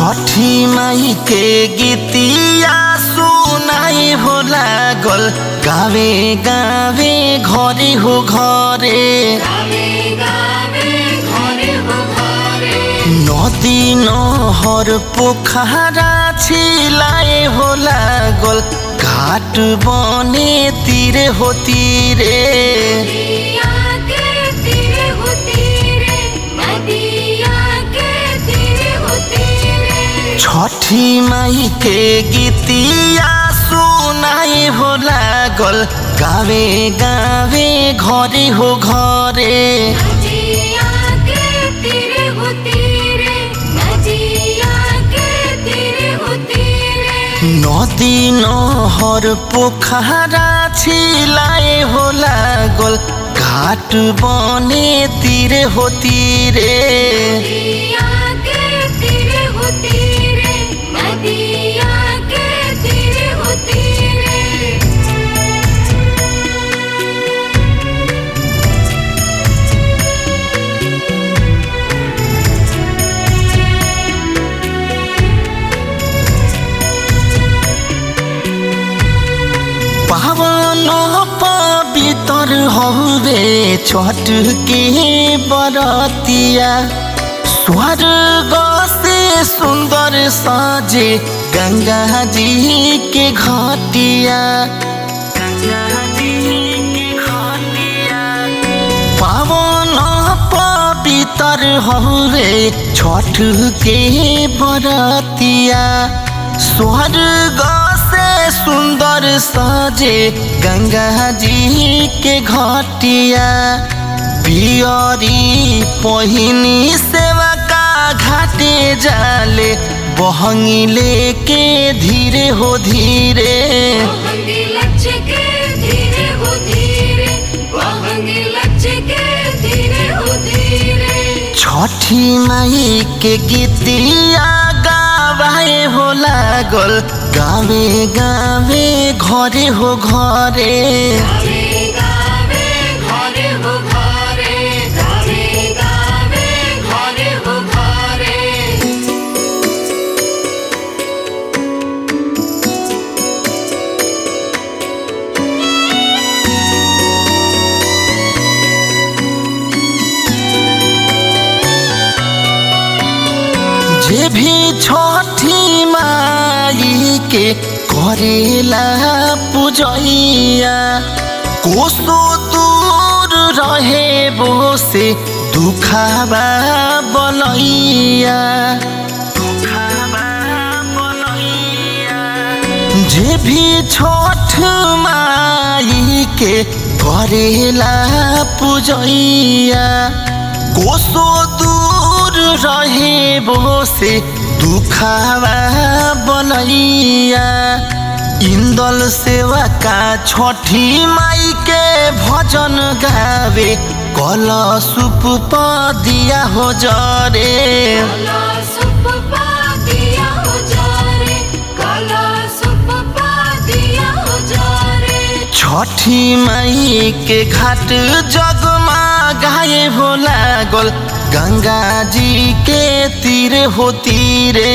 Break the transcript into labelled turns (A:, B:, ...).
A: छठी माई के गीतिया सुनाई हो लागल गावे गावे घरे हो घरे नदी नहर पोखरा छिलाए हो लागल घाट बने तीरे हो तीरे छठी माई के गीतिया सुनाई हो लागल गावे गावे घरे हो घरे नदी नहर पोखरा छिलाए हो लागल घाट बने तीरे हो तीरे पावन पवित्र हवे छठ के बरतिया स्वर्ग से सुंदर साजे गंगा जी के घाटिया पावन पवित्र हवे छठ के बरतिया स्वर्ग से सुंदर साजे गंगा जी के घाटिया पियरी पहिनी सेवा का घाटे जाले बहंगी लेके धीरे हो धीरे छठी माई के गीतिया गावे हो लागल गावे गावे घरे हो घरे जे भी छठी माई के करेला पूजैया कोसो दूर रहे वो से दुखावा बनैया जे भी छठ माई के करेला पूजैया कोसो दूर रहे वो से दुखावा बनैया इंदल सेवा का छठी माई के भजन गावे कलशुप दिया हो जरे छठी माई के घाट जगमा गाए हो लागल गंगा जी के तीरे हो तीरे।